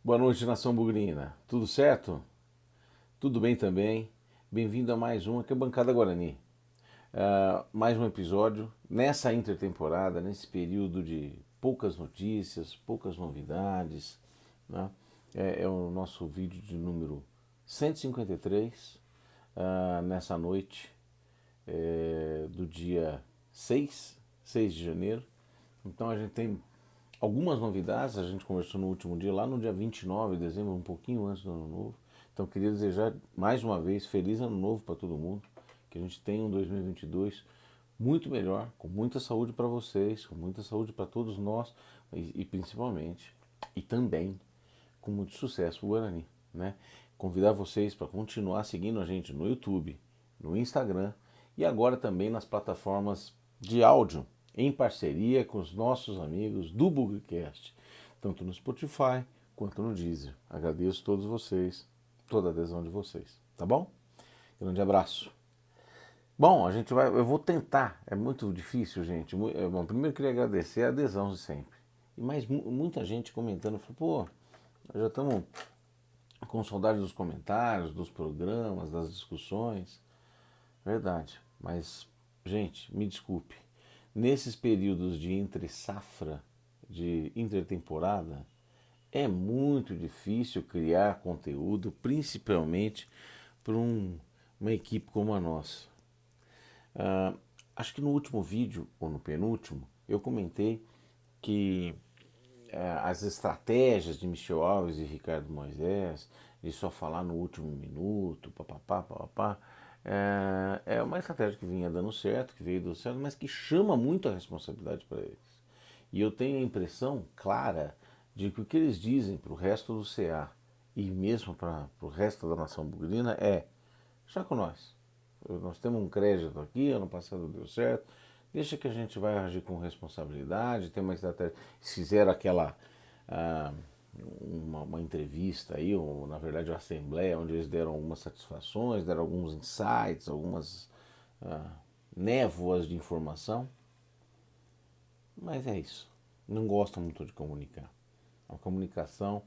Boa noite, nação bugrina. Tudo certo? Tudo bem também? Bem-vindo a mais um aqui é a Bancada Guarani. Mais um episódio nessa intertemporada, nesse período de poucas notícias, poucas novidades. Né? É o nosso vídeo de número 153, nessa noite do dia 6 de janeiro. Então a gente tem algumas novidades, a gente conversou no último dia, lá no dia 29 de dezembro, um pouquinho antes do Ano Novo. Então queria desejar mais uma vez feliz Ano Novo para todo mundo, que a gente tenha um 2022 muito melhor, com muita saúde para vocês, com muita saúde para todos nós e principalmente, e também com muito sucesso para o Guarani. Né? Convidar vocês para continuar seguindo a gente no YouTube, no Instagram e agora também nas plataformas de áudio, em parceria com os nossos amigos do Bugcast, tanto no Spotify quanto no Deezer. Agradeço a todos vocês, toda a adesão de vocês, tá bom? Grande abraço. Bom, eu vou tentar, é muito difícil, gente. Bom, primeiro eu queria agradecer a adesão de sempre. Mas muita gente comentando, falou, pô, já estamos com saudade dos comentários, dos programas, das discussões. Verdade, mas, gente, me desculpe. Nesses períodos de entre safra, de intertemporada, é muito difícil criar conteúdo, principalmente para uma equipe como a nossa. Acho que no último vídeo, ou no penúltimo, eu comentei que as estratégias de Michel Alves e Ricardo Moisés, de só falar no último minuto, papapá, papapá, é uma estratégia que vinha dando certo, que veio dando certo, mas que chama muito a responsabilidade para eles. E eu tenho a impressão clara de que o que eles dizem para o resto do CA e mesmo para o resto da nação bugrina é: já com nós. Nós temos um crédito aqui, ano passado deu certo, deixa que a gente vai agir com responsabilidade, tem uma estratégia. Eles fizeram aquela ah, uma entrevista aí, ou na verdade uma assembleia, onde eles deram algumas satisfações, deram alguns insights, algumas ah, névoas de informação. Mas é isso. Não gostam muito de comunicar. A comunicação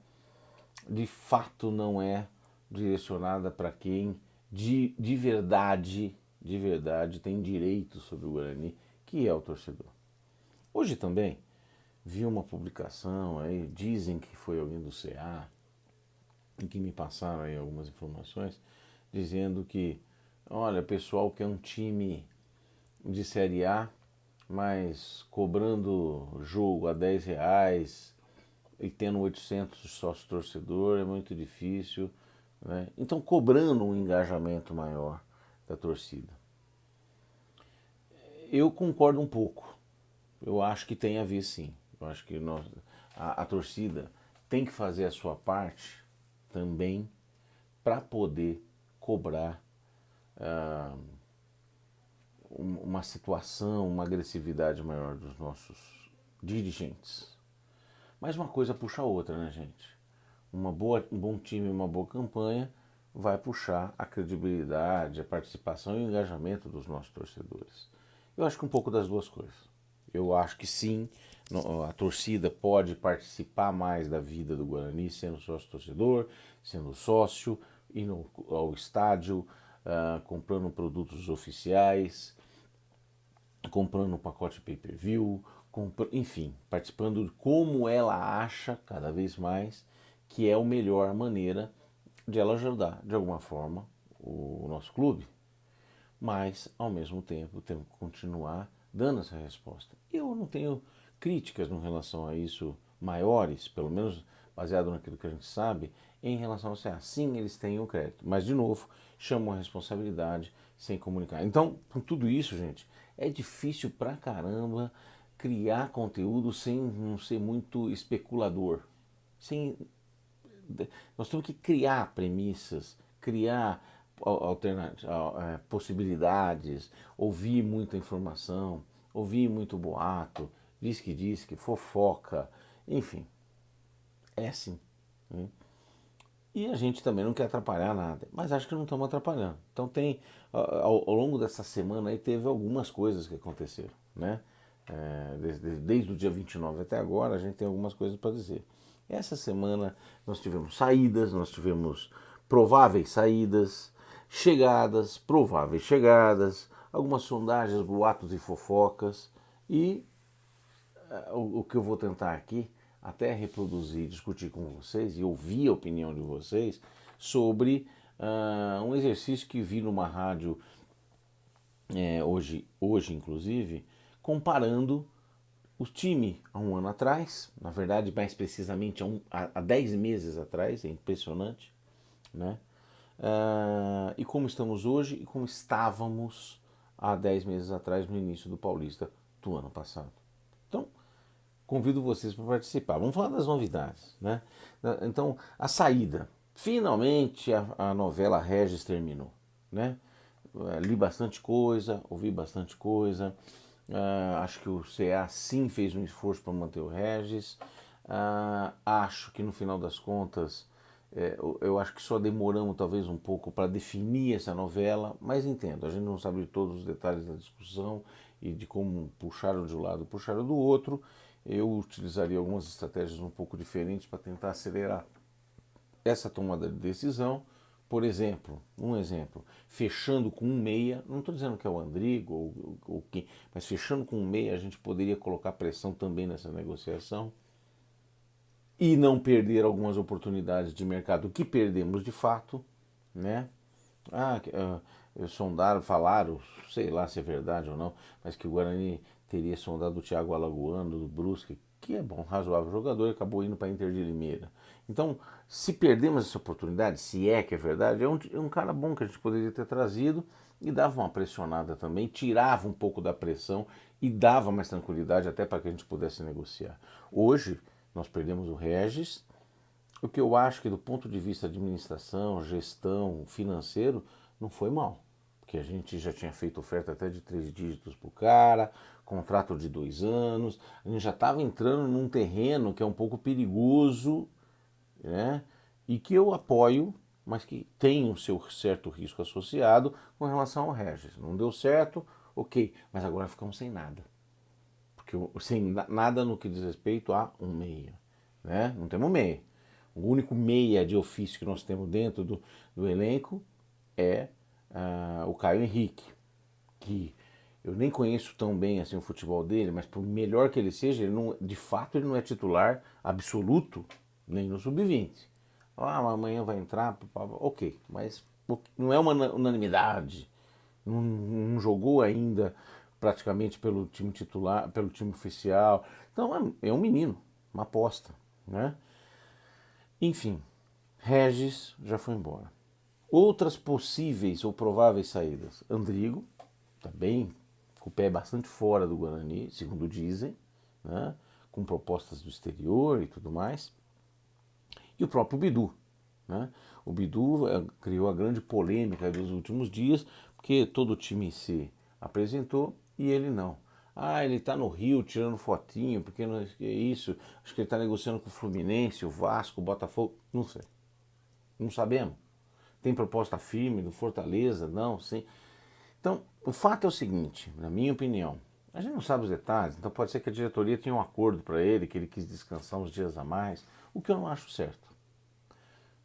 de fato não é direcionada para quem de verdade tem direito sobre o Guarani, que é o torcedor. Hoje também vi uma publicação aí, dizem que foi alguém do CA, em que me passaram aí algumas informações, dizendo que, olha, pessoal quer um time de Série A, mas cobrando jogo a R$ 10 e tendo 800 sócios torcedor é muito difícil. Né? Então, cobrando um engajamento maior da torcida. Eu concordo um pouco. Eu acho que tem a ver sim. Eu acho que a torcida tem que fazer a sua parte também para poder cobrar uma situação, uma agressividade maior dos nossos dirigentes. Mas uma coisa puxa a outra, né, gente? Um bom time, uma boa campanha vai puxar a credibilidade, a participação e o engajamento dos nossos torcedores. Eu acho que um pouco das duas coisas. Eu acho que sim, a torcida pode participar mais da vida do Guarani, sendo sócio torcedor, sendo sócio, indo ao estádio, comprando produtos oficiais, comprando um pacote pay-per-view, enfim, participando de como ela acha cada vez mais que é a melhor maneira de ela ajudar de alguma forma o nosso clube, mas ao mesmo tempo temos que continuar dando essa resposta. Eu não tenho críticas em relação a isso maiores, pelo menos baseado naquilo que a gente sabe, em relação a ser sim, eles têm o crédito, mas de novo chamam a responsabilidade sem comunicar. Então, com tudo isso, gente, é difícil pra caramba criar conteúdo sem não ser muito especulador, sem nós temos que criar premissas, criar possibilidades, ouvir muita informação, ouvir muito boato, diz que, fofoca, enfim, é assim. Né? E a gente também não quer atrapalhar nada, mas acho que não estamos atrapalhando. Então tem, ao longo dessa semana aí teve algumas coisas que aconteceram, né? Desde o dia 29 até agora a gente tem algumas coisas para dizer. Essa semana nós tivemos saídas, nós tivemos prováveis saídas, chegadas, prováveis chegadas, algumas sondagens, boatos e fofocas e o que eu vou tentar aqui até reproduzir, discutir com vocês e ouvir a opinião de vocês sobre um exercício que vi numa rádio hoje inclusive, comparando o time há um ano atrás, na verdade mais precisamente há 10 meses atrás, é impressionante, né? E como estamos hoje e como estávamos há 10 meses atrás no início do Paulista do ano passado. Então, convido vocês para participar. Vamos falar das novidades, né? Então, a saída. Finalmente a novela Regis terminou, né? Li bastante coisa, ouvi bastante coisa. Acho que o CA sim fez um esforço para manter o Regis. Acho que no final das contas, eu acho que só demoramos talvez um pouco para definir essa novela, mas entendo, a gente não sabe de todos os detalhes da discussão e de como puxaram de um lado, puxaram do outro. Eu utilizaria algumas estratégias um pouco diferentes para tentar acelerar essa tomada de decisão. Por exemplo, fechando com um meia, não estou dizendo que é o Andrigo ou quem, mas fechando com um meia a gente poderia colocar pressão também nessa negociação e não perder algumas oportunidades de mercado que perdemos de fato, né? Sondaram, falaram, sei lá se é verdade ou não, mas que o Guarani teria sondado o Thiago Alagoano do Brusque, que é bom, razoável jogador, e acabou indo para a Inter de Limeira. Então, se perdemos essa oportunidade, se é que é verdade, é um cara bom que a gente poderia ter trazido e dava uma pressionada também, tirava um pouco da pressão e dava mais tranquilidade até para que a gente pudesse negociar. Hoje, nós perdemos o Regis, o que eu acho que do ponto de vista de administração, gestão, financeiro, não foi mal. Porque a gente já tinha feito oferta até de 3 dígitos para o cara, contrato de 2 anos, a gente já estava entrando num terreno que é um pouco perigoso, né? E que eu apoio, mas que tem um seu certo risco associado com relação ao Regis. Não deu certo, ok, mas agora ficamos sem nada. Porque sem nada no que diz respeito a um meia, né? Não temos meia. O único meia de ofício que nós temos dentro do elenco é o Caio Henrique, que eu nem conheço tão bem assim o futebol dele, mas por melhor que ele seja, ele não, de fato ele não é titular absoluto nem no sub-20. Amanhã vai entrar, ok, mas não é uma unanimidade. Não jogou ainda praticamente pelo time titular, pelo time oficial. Então é um menino, uma aposta, né? Enfim, Regis já foi embora. Outras possíveis ou prováveis saídas. Andrigo, também com o pé bastante fora do Guarani, segundo dizem, né? Com propostas do exterior e tudo mais. E o próprio Bidu. Né? O Bidu criou a grande polêmica dos últimos dias, porque todo o time se apresentou e ele não. Ele está no Rio tirando fotinho, porque não é isso. Acho que ele está negociando com o Fluminense, o Vasco, o Botafogo. Não sei. Não sabemos. Tem proposta firme do Fortaleza? Não, sim. Então, o fato é o seguinte, na minha opinião, a gente não sabe os detalhes, então pode ser que a diretoria tenha um acordo para ele, que ele quis descansar uns dias a mais, o que eu não acho certo.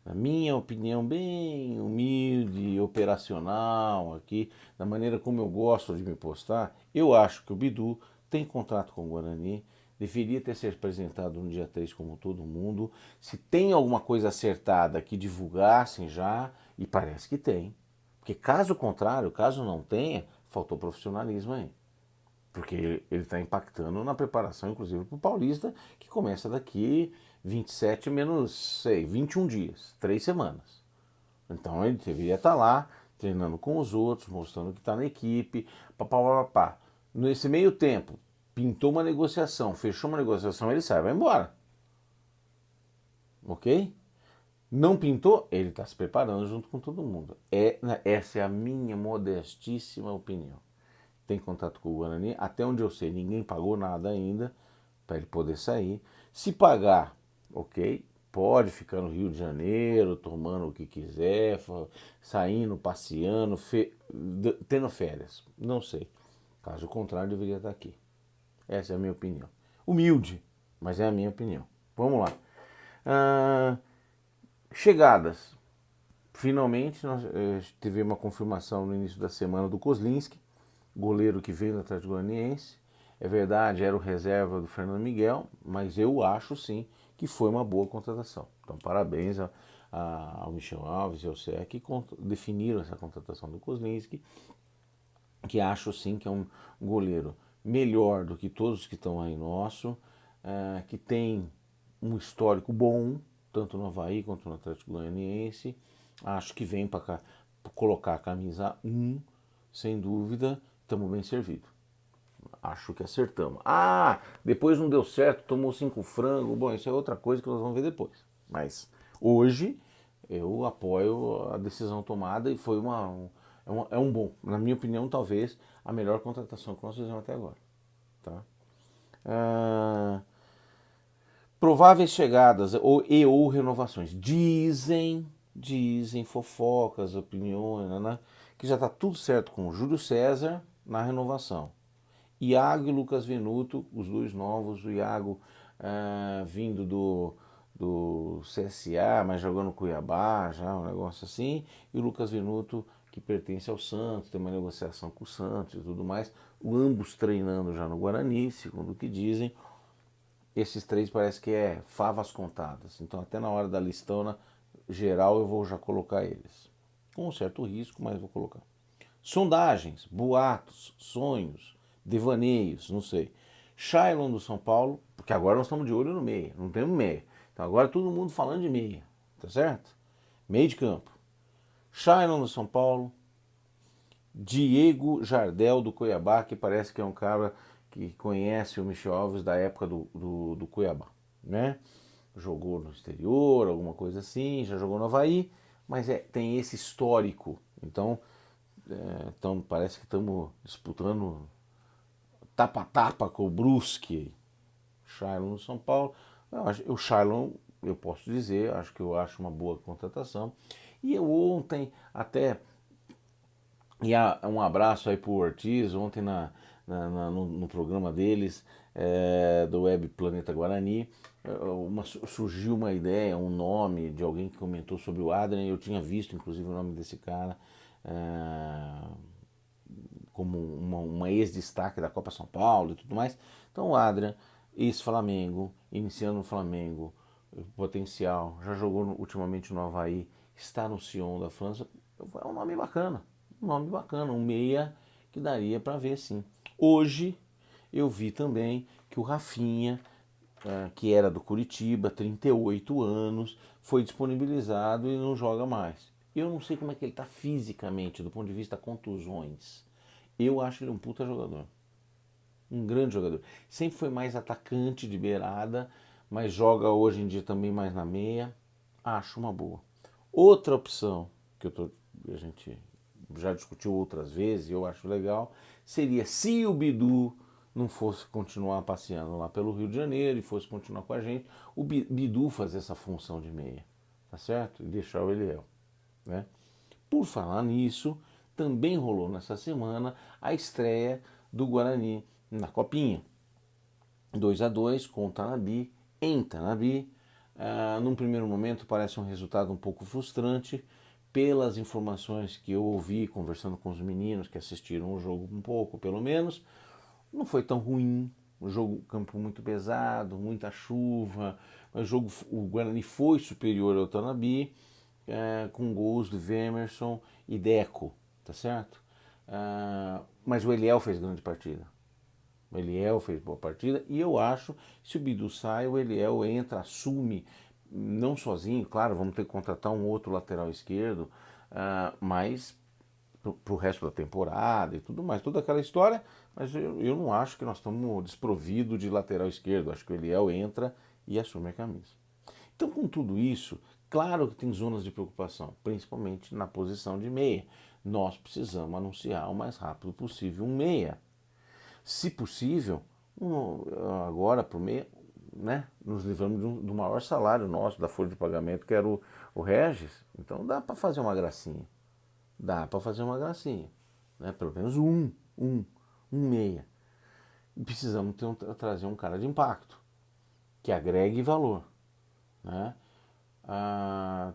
Na minha opinião, bem humilde, operacional aqui, da maneira como eu gosto de me postar, eu acho que o Bidu tem contrato com o Guarani, deveria ter se apresentado no dia 3 como todo mundo. Se tem alguma coisa acertada que divulgassem já, e parece que tem. Porque caso contrário, caso não tenha, faltou profissionalismo aí. Porque ele está impactando na preparação, inclusive, para o Paulista, que começa daqui 27 menos, 21 dias, 3 semanas. Então ele deveria estar lá, treinando com os outros, mostrando que está na equipe, papapá. Nesse meio tempo, pintou uma negociação, fechou uma negociação, ele sai, vai embora. Ok? Não pintou, ele está se preparando junto com todo mundo. Essa é a minha modestíssima opinião. Tem contato com o Guarani, até onde eu sei, ninguém pagou nada ainda para ele poder sair. Se pagar, ok, pode ficar no Rio de Janeiro, tomando o que quiser, saindo, passeando, tendo férias. Não sei. Caso contrário, deveria estar aqui. Essa é a minha opinião. Humilde, mas é a minha opinião. Vamos lá. Ah, chegadas. Finalmente, nós tivemos uma confirmação no início da semana do Kozlinski, goleiro que veio do Atlético Goianiense. É verdade, era o reserva do Fernando Miguel, mas eu acho sim que foi uma boa contratação. Então, parabéns ao Michel Alves e ao CE que definiram essa contratação do Kozlinski, que acho sim que é um goleiro melhor do que todos que estão aí nosso, que tem um histórico bom, tanto no Avaí quanto no Atlético Goianiense. Acho que vem para colocar a camisa 1, sem dúvida, estamos bem servidos. Acho que acertamos. Ah, depois não deu certo, tomou 5 frangos. Bom, isso é outra coisa que nós vamos ver depois. Mas hoje eu apoio a decisão tomada e foi é um bom, na minha opinião, talvez a melhor contratação que nós fizemos até agora. Tá? Ah, prováveis chegadas ou renovações. Dizem fofocas, opiniões, né, que já está tudo certo com o Júlio César na renovação. Iago e Lucas Venuto, os dois novos, o Iago vindo do CSA, mas jogando no Cuiabá, já um negócio assim, e o Lucas Venuto, que pertence ao Santos, tem uma negociação com o Santos e tudo mais, ambos treinando já no Guarani, segundo o que dizem. Esses três parece que é favas contadas, então até na hora da listona geral eu vou já colocar eles. Com um certo risco, mas vou colocar. Sondagens, boatos, sonhos, devaneios, não sei. Shailon do São Paulo, porque agora nós estamos de olho no meia, não temos meia. Então agora todo mundo falando de meia, tá certo? Meio de campo. Shailon do São Paulo, Diego Jardel do Cuiabá, que parece que é um cara que conhece o Michel Alves da época do Cuiabá, né? Jogou no exterior, alguma coisa assim, já jogou no Avaí, mas tem esse histórico. Então parece que estamos disputando tapa-tapa com o Brusque. Shailon no São Paulo. O Shailon, eu posso dizer, acho que eu acho uma boa contratação. E eu ontem até. E um abraço aí pro Ortiz, ontem no programa deles, do Web Planeta Guarani, surgiu uma ideia, um nome de alguém que comentou sobre o Adrian, eu tinha visto inclusive o nome desse cara, como uma ex-destaque da Copa São Paulo e tudo mais. Então o Adrian, ex-Flamengo, iniciando no Flamengo, potencial, já jogou ultimamente no Avaí, está no Sion da França, é um nome bacana, um meia que daria para ver sim. Hoje eu vi também que o Rafinha, que era do Curitiba, 38 anos, foi disponibilizado e não joga mais. Eu não sei como é que ele está fisicamente, do ponto de vista contusões. Eu acho ele um puta jogador. Um grande jogador. Sempre foi mais atacante de beirada, mas joga hoje em dia também mais na meia. Acho uma boa. Outra opção que a gente já discutiu outras vezes e eu acho legal, seria se o Bidu não fosse continuar passeando lá pelo Rio de Janeiro e fosse continuar com a gente, o Bidu fazer essa função de meia, tá certo? E deixar o Eliel, né? Por falar nisso, também rolou nessa semana a estreia do Guarani na Copinha. 2-2 com o Tanabi, em Tanabi. Num primeiro momento parece um resultado um pouco frustrante, pelas informações que eu ouvi conversando com os meninos que assistiram o jogo um pouco, pelo menos, não foi tão ruim. O jogo, campo muito pesado, muita chuva, mas o Guarani foi superior ao Tanabi, com gols de Vemerson e Deco, tá certo? Mas o Eliel fez grande partida. O Eliel fez boa partida e eu acho que se o Bidu sai, o Eliel entra, assume, não sozinho, claro, vamos ter que contratar um outro lateral esquerdo, mas para o resto da temporada e tudo mais, toda aquela história, mas eu não acho que nós estamos desprovidos de lateral esquerdo, acho que o Eliel entra e assume a camisa. Então, com tudo isso, claro que tem zonas de preocupação, principalmente na posição de meia. Nós precisamos anunciar o mais rápido possível um meia. Se possível, agora por meia, né, nos livramos do maior salário nosso, da folha de pagamento, que era o Regis. Então dá para fazer uma gracinha. Dá para fazer uma gracinha. Né? Pelo menos um meia. E precisamos trazer um cara de impacto, que agregue valor. né?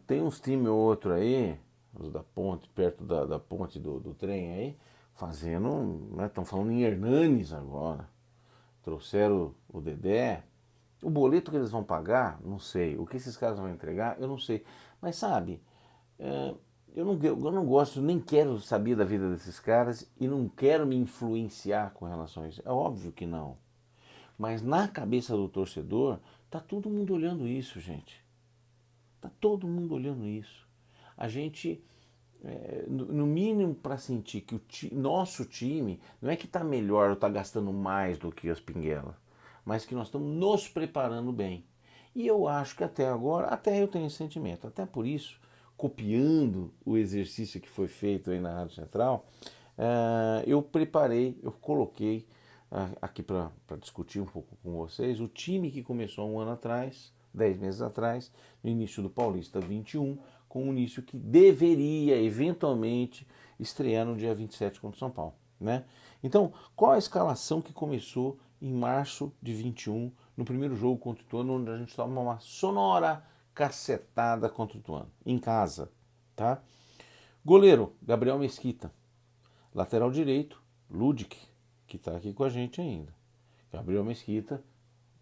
Tem uns times ou outro aí, os da ponte, perto da ponte do trem aí, fazendo, né? Estão falando em Hernanes agora. Trouxeram o Dedé. O boleto que eles vão pagar, não sei. O que esses caras vão entregar, eu não sei. Mas sabe, é, eu não gosto, nem quero saber da vida desses caras e não quero me influenciar com relação a isso. É óbvio que não. Mas na cabeça do torcedor, tá todo mundo olhando isso, gente. Tá todo mundo olhando isso. A gente, no mínimo, para sentir que nosso time não é que está melhor ou está gastando mais do que as pinguelas, mas que nós estamos nos preparando bem. E eu acho que até agora, até eu tenho esse sentimento, até por isso, copiando o exercício que foi feito aí na Rádio Central, eu preparei, eu coloquei aqui para discutir um pouco com vocês o time que começou um ano atrás, 10 meses atrás, no início do Paulista 21, com um início que deveria eventualmente estrear no dia 27 contra o São Paulo, né? Então, qual a escalação que começou em março de 21, no primeiro jogo contra o Ituano, onde a gente toma uma sonora cacetada contra o Ituano, em casa, tá? Goleiro, Gabriel Mesquita. Lateral direito, Ludic, que está aqui com a gente ainda. Gabriel Mesquita,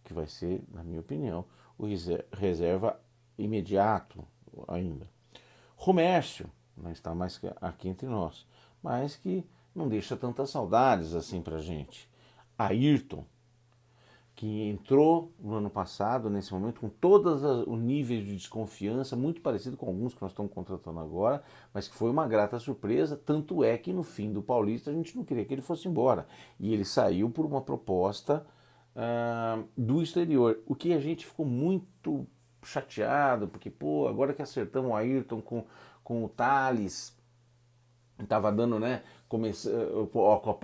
que vai ser, na minha opinião, o reserva imediato ainda. Romércio, não está mais aqui entre nós, mas que não deixa tantas saudades assim pra gente. Ayrton, que entrou no ano passado, nesse momento, com todos os níveis de desconfiança, muito parecido com alguns que nós estamos contratando agora, mas que foi uma grata surpresa, tanto é que no fim do Paulista a gente não queria que ele fosse embora. E ele saiu por uma proposta do exterior, o que a gente ficou muito chateado, porque, pô, agora que acertamos o Ayrton com o Thales, estava dando, né?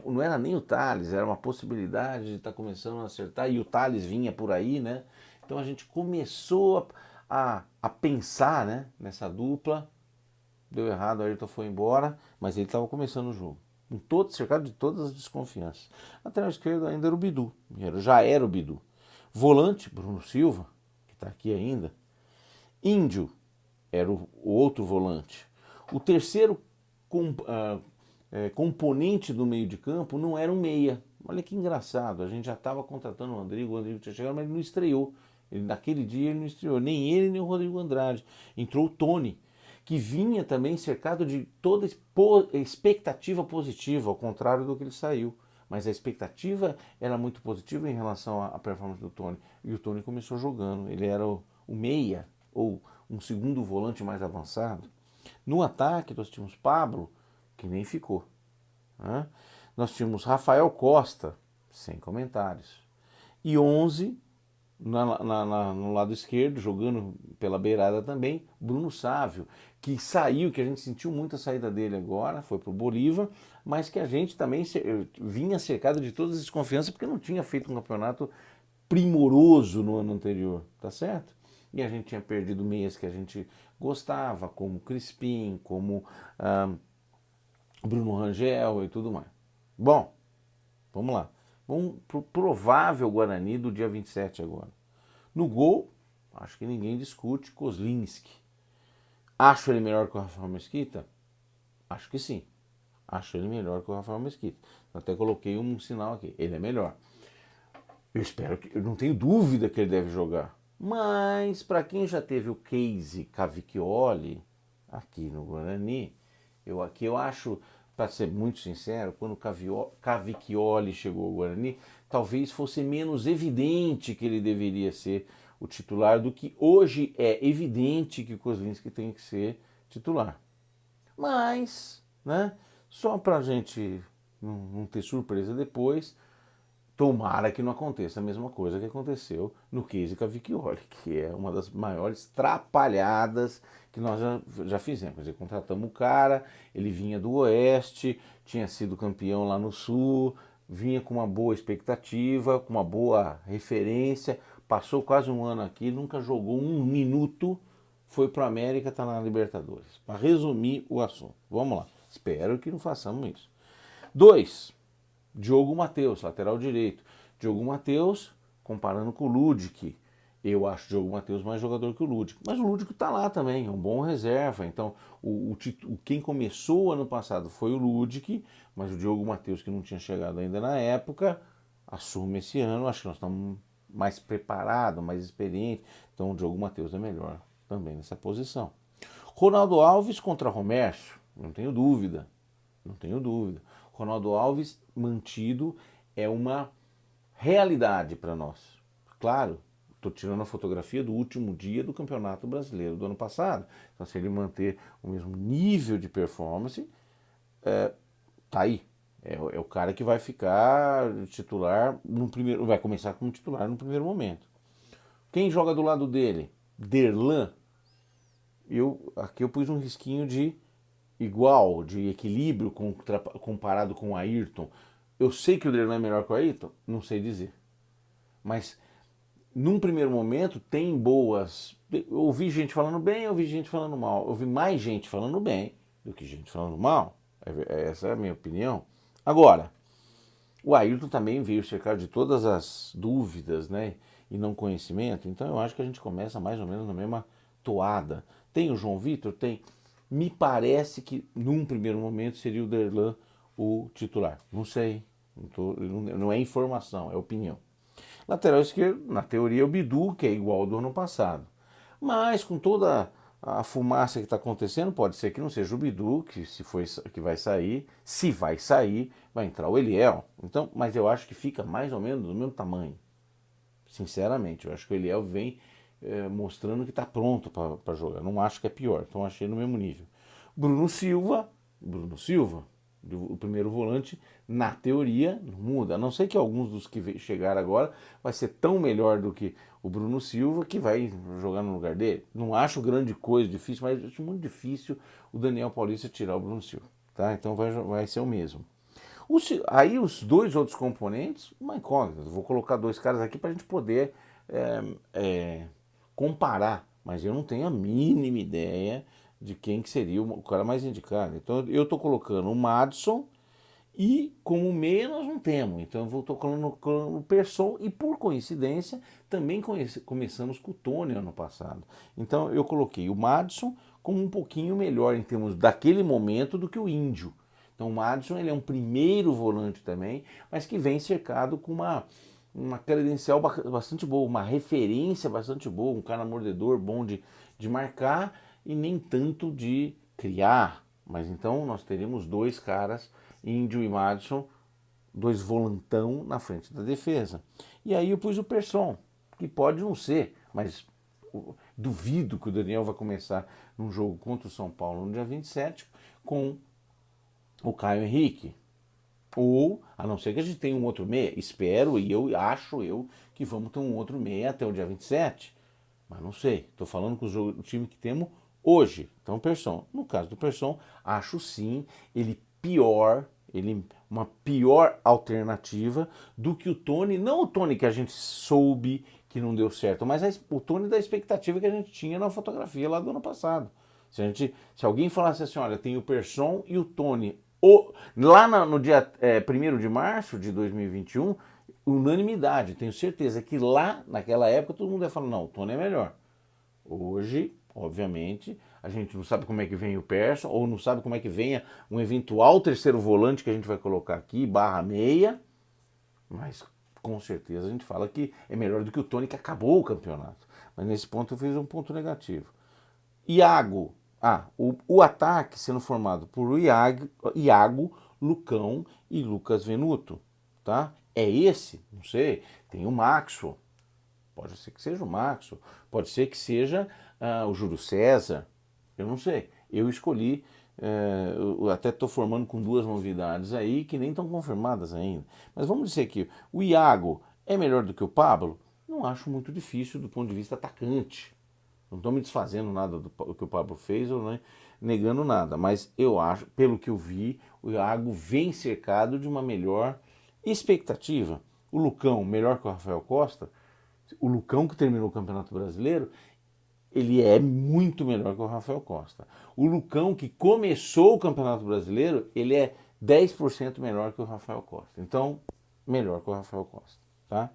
Não era nem o Thales, era uma possibilidade de estar começando a acertar, e o Thales vinha por aí, né? Então a gente começou a pensar, né, nessa dupla. Deu errado, o Ayrton foi embora, mas ele estava começando o jogo. Cercado de todas as desconfianças. Lateral esquerdo ainda era o Bidu, já era o Bidu. Volante, Bruno Silva, que está aqui ainda. Índio era o outro volante. O terceiro componente do meio de campo não era um meia. Olha que engraçado, a gente já estava contratando o Rodrigo tinha chegado, mas ele não estreou. Naquele dia ele não estreou, nem ele nem o Rodrigo Andrade. Entrou o Tony, que vinha também cercado de toda expectativa positiva, ao contrário do que ele saiu. Mas a expectativa era muito positiva em relação à performance do Tony. E o Tony começou jogando, ele era o meia, ou um segundo volante mais avançado. No ataque nós tínhamos Pablo, que nem ficou. Né? Nós tínhamos Rafael Costa, sem comentários. E 11 no lado esquerdo, jogando pela beirada também, Bruno Sávio, que saiu, que a gente sentiu muito a saída dele agora, foi pro Bolívar, mas que a gente também vinha cercado de todas as desconfianças, porque não tinha feito um campeonato primoroso no ano anterior, tá certo? E a gente tinha perdido meias que a gente gostava, como Crispim, como Bruno Rangel e tudo mais. Bom, vamos lá. Vamos pro provável Guarani do dia 27 agora. No gol, acho que ninguém discute, Kozlinski. Acho ele melhor que o Rafael Mesquita? Acho que sim. Acho ele melhor que o Rafael Mesquita. Até coloquei um sinal aqui. Ele é melhor. Eu não tenho dúvida que ele deve jogar. Mas para quem já teve o case Cavicchioli aqui no Guarani, eu acho, para ser muito sincero, quando o Cavicchioli chegou ao Guarani, talvez fosse menos evidente que ele deveria ser o titular do que hoje é evidente que o Kozlinski tem que ser titular. Mas, né, só para a gente não ter surpresa depois, tomara que não aconteça a mesma coisa que aconteceu no case Cavicchioli, que é uma das maiores trapalhadas que nós já fizemos. Quer dizer, contratamos o cara, ele vinha do Oeste, tinha sido campeão lá no Sul, vinha com uma boa expectativa, com uma boa referência, passou quase um ano aqui, nunca jogou um minuto, foi para a América, está na Libertadores. Para resumir o assunto, vamos lá. Espero que não façamos isso. 2. Diogo Matheus, lateral direito. Diogo Matheus, comparando com o Ludic, Eu acho o Diogo Matheus mais jogador que o Lúdico. Mas o Lúdico está lá também, é um bom reserva. Então, quem começou o ano passado foi o Lúdico, mas o Diogo Matheus, que não tinha chegado ainda na época, assume esse ano. Acho que nós estamos mais preparados, mais experientes. Então, o Diogo Matheus é melhor também nessa posição. Ronaldo Alves contra Romércio, não tenho dúvida. Não tenho dúvida. Ronaldo Alves mantido é uma realidade para nós. Claro, estou tirando a fotografia do último dia do Campeonato Brasileiro do ano passado. Então, se ele manter o mesmo nível de performance, tá aí. É o cara que vai ficar titular no primeiro, vai começar como titular no primeiro momento. Quem joga do lado dele? Derlan. Aqui eu pus um risquinho de igual, de equilíbrio comparado com o Ayrton. Eu sei que o Derlan é melhor que o Ayrton? Não sei dizer. Mas num primeiro momento tem boas. Eu ouvi gente falando bem, eu ouvi gente falando mal. Eu ouvi mais gente falando bem do que gente falando mal. Essa é a minha opinião. Agora, o Ayrton também veio cercado de todas as dúvidas, né? E não conhecimento. Então eu acho que a gente começa mais ou menos na mesma toada. Tem o João Vitor? Tem. Me parece que num primeiro momento seria o Derlan o titular. Não sei. Não é informação, é opinião. Lateral esquerdo, na teoria, é o Bidu, que é igual ao do ano passado. Mas com toda a fumaça que está acontecendo, pode ser que não seja o Bidu que vai sair. Se vai sair, vai entrar o Eliel. Então, mas eu acho que fica mais ou menos do mesmo tamanho. Sinceramente, eu acho que o Eliel vem mostrando que está pronto para jogar. Não acho que é pior, então achei no mesmo nível. Bruno Silva, o primeiro volante, na teoria, não muda. A não ser que alguns dos que chegaram agora vai ser tão melhor do que o Bruno Silva que vai jogar no lugar dele. Não acho grande coisa, difícil, mas acho muito difícil o Daniel Paulista tirar o Bruno Silva. Tá? Então vai ser o mesmo. Aí os dois outros componentes, uma incógnita. Vou colocar dois caras aqui para a gente poder comparar, mas eu não tenho a mínima ideia de quem que seria o cara mais indicado. Então eu estou colocando o Madison e como meia nós não temos. Então eu estou colocando o Persson e por coincidência também começamos com o Tony ano passado. Então eu coloquei o Madison como um pouquinho melhor em termos daquele momento do que o Índio. Então o Madison ele é um primeiro volante também, mas que vem cercado com uma credencial bastante boa, uma referência bastante boa, um cara mordedor bom de marcar e nem tanto de criar. Mas então nós teremos dois caras, Índio e Madison, dois volantão na frente da defesa. E aí eu pus o Persson, que pode não ser, mas duvido que o Daniel vai começar num jogo contra o São Paulo no dia 27 com o Caio Henrique. Ou, a não ser que a gente tenha um outro meia, espero e acho que vamos ter um outro meia até o dia 27. Mas não sei, estou falando com o time que temos hoje. Então, o Persson. No caso do Persson, acho sim ele uma pior alternativa do que o Tony. Não o Tony que a gente soube que não deu certo, mas o Tony da expectativa que a gente tinha na fotografia lá do ano passado. Se alguém falasse assim, olha, tem o Persson e o Tony lá no dia 1º de março de 2021, unanimidade. Tenho certeza que lá, naquela época, todo mundo ia falar, não, o Tony é melhor. Hoje, obviamente, a gente não sabe como é que vem o Persson, ou não sabe como é que venha um eventual terceiro volante que a gente vai colocar aqui, barra meia, mas com certeza a gente fala que é melhor do que o Tony que acabou o campeonato. Mas nesse ponto eu fiz um ponto negativo. Iago. O ataque sendo formado por Iago, Lucão e Lucas Venuto. Tá? É esse? Não sei. Tem o Maxwell. Pode ser que seja o Maxwell. Pode ser que seja o Júlio César. Eu não sei. Eu escolhi. Eu até estou formando com duas novidades aí que nem estão confirmadas ainda. Mas vamos dizer que o Iago é melhor do que o Pablo? Não acho muito difícil do ponto de vista atacante. Não estou me desfazendo nada do que o Pablo fez ou negando nada, mas eu acho, pelo que eu vi, o Iago vem cercado de uma melhor expectativa. O Lucão, melhor que o Rafael Costa, o Lucão que terminou o Campeonato Brasileiro, ele é muito melhor que o Rafael Costa. O Lucão que começou o Campeonato Brasileiro, ele é 10% melhor que o Rafael Costa. Então, melhor que o Rafael Costa, tá?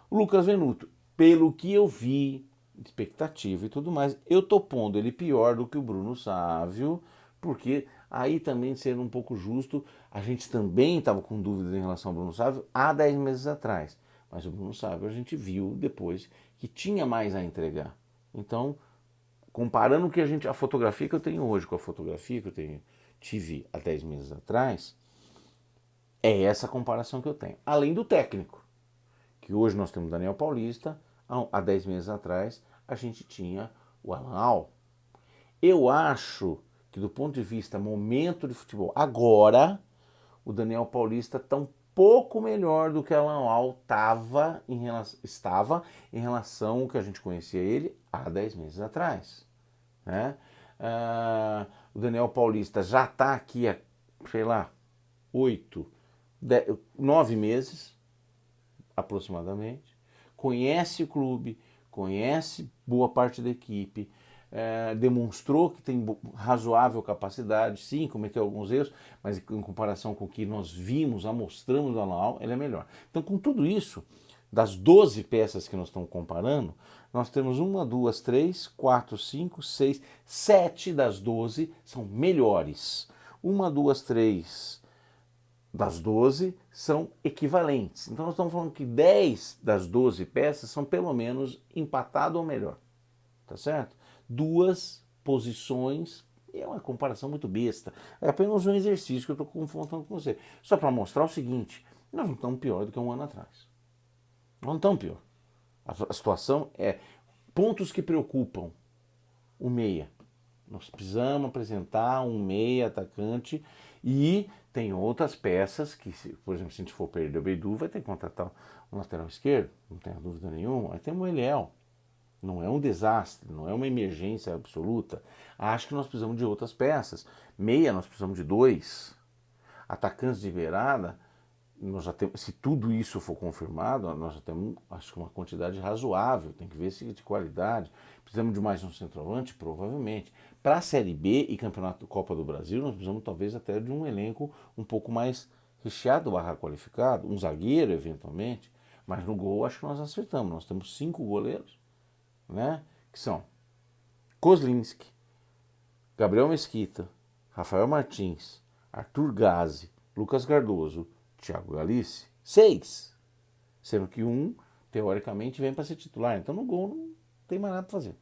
O Lucas Venuto pelo que eu vi, expectativa e tudo mais, eu tô pondo ele pior do que o Bruno Sávio, porque aí também, sendo um pouco justo, a gente também estava com dúvidas em relação ao Bruno Sávio há 10 meses atrás. Mas o Bruno Sávio a gente viu depois que tinha mais a entregar. Então, comparando a fotografia que eu tenho hoje com a fotografia que tive há 10 meses atrás, é essa comparação que eu tenho. Além do técnico, que hoje nós temos o Daniel Paulista, há 10 meses atrás a gente tinha o Alan Al. Eu acho que do ponto de vista momento de futebol, agora o Daniel Paulista está um pouco melhor do que o Alan Al estava em relação ao que a gente conhecia ele há 10 meses atrás. Né? O Daniel Paulista já está aqui há, sei lá, 9 meses aproximadamente, conhece o clube, conhece boa parte da equipe, demonstrou que tem razoável capacidade, sim, cometeu alguns erros, mas em comparação com o que nós vimos, amostramos do Alan Al, ele é melhor. Então, com tudo isso, das 12 peças que nós estamos comparando, nós temos 1, 2, 3, 4, 5, 6, 7 das 12 são melhores. 1, 2, 3 das 12 são equivalentes. Então nós estamos falando que 10 das 12 peças são pelo menos empatado ou melhor. Tá certo? 2 posições, é uma comparação muito besta. É apenas um exercício que eu estou confrontando com você. Só para mostrar o seguinte, nós não estamos pior do que um ano atrás. Não estamos pior. A situação é pontos que preocupam o meia. Nós precisamos apresentar um meia atacante e tem outras peças que, por exemplo, se a gente for perder o Bedu, vai ter que contratar um lateral esquerdo, não tenha dúvida nenhuma. Aí tem o Eliel. Não é um desastre, não é uma emergência absoluta. Acho que nós precisamos de outras peças. Meia, nós precisamos de 2. Atacantes de beirada, nós já temos, se tudo isso for confirmado, nós já temos, acho que uma quantidade razoável, tem que ver se de qualidade. Precisamos de mais um centroavante? Provavelmente. Para a Série B e Campeonato Copa do Brasil, nós precisamos talvez até de um elenco um pouco mais recheado, qualificado, um zagueiro eventualmente, mas no gol acho que nós acertamos. Nós temos 5 goleiros, né? Que são Kozlinski, Gabriel Mesquita, Rafael Martins, Arthur Gazzi, Lucas Cardoso, Thiago Galice, 6. Sendo que um, teoricamente, vem para ser titular. Então no gol não tem mais nada para fazer.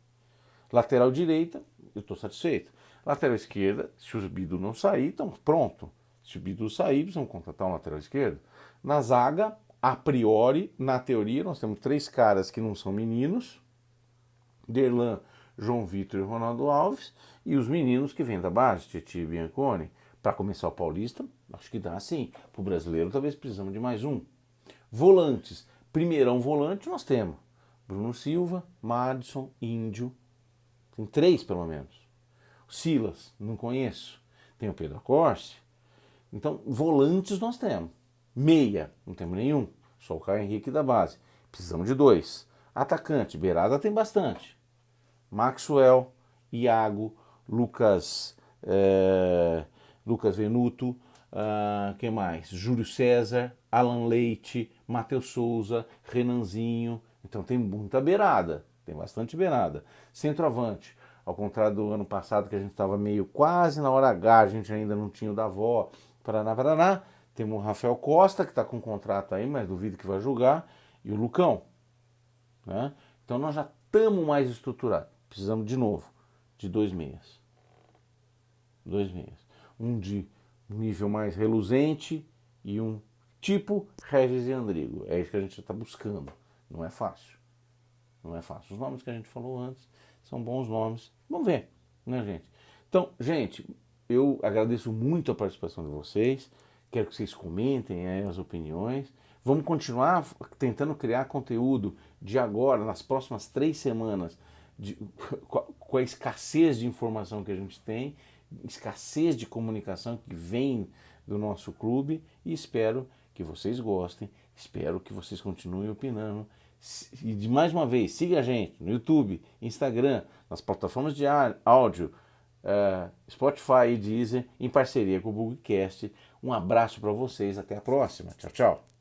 Lateral direita, eu estou satisfeito. Lateral esquerda, se o Bidu não sair, então pronto. Se o Bidu sair, precisamos contratar um lateral esquerdo. Na zaga, a priori, na teoria, nós temos 3 caras que não são meninos. Derlan, João Vitor e Ronaldo Alves. E os meninos que vêm da base, Tietchan e Bianconi. Para começar o Paulista, acho que dá sim. Para o brasileiro, talvez precisamos de mais um. Volantes. Primeirão volante nós temos Bruno Silva, Madison, Índio. Tem 3 pelo menos. Silas, não conheço. Tem o Pedro Corsi. Então, volantes nós temos. Meia, não temos nenhum. Só o Caio Henrique da base. Precisamos de 2. Atacante, beirada tem bastante. Maxwell, Iago, Lucas Venuto, quem mais? Júlio César, Alan Leite, Matheus Souza, Renanzinho. Então tem muita beirada, tem bastante beirada. Centroavante, ao contrário do ano passado que a gente estava meio quase na hora H, a gente ainda não tinha o Davó, Paraná. Temos o Rafael Costa, que está com contrato aí, mas duvido que vai jogar, e o Lucão. Né? Então nós já estamos mais estruturados. Precisamos de novo de 2 meias. 2 meias. Um de nível mais reluzente e um tipo Regis e Andrigo. É isso que a gente está buscando. Não é fácil. Não é fácil. Os nomes que a gente falou antes são bons nomes. Vamos ver, né, gente? Então, gente, eu agradeço muito a participação de vocês. Quero que vocês comentem aí as opiniões. Vamos continuar tentando criar conteúdo de agora, nas próximas 3 semanas, com a escassez de informação que a gente tem, escassez de comunicação que vem do nosso clube, e espero que vocês gostem, espero que vocês continuem opinando. E de mais uma vez, siga a gente no YouTube, Instagram, nas plataformas de áudio, Spotify e Deezer, em parceria com o Bugcast. Um abraço para vocês, até a próxima. Tchau, tchau.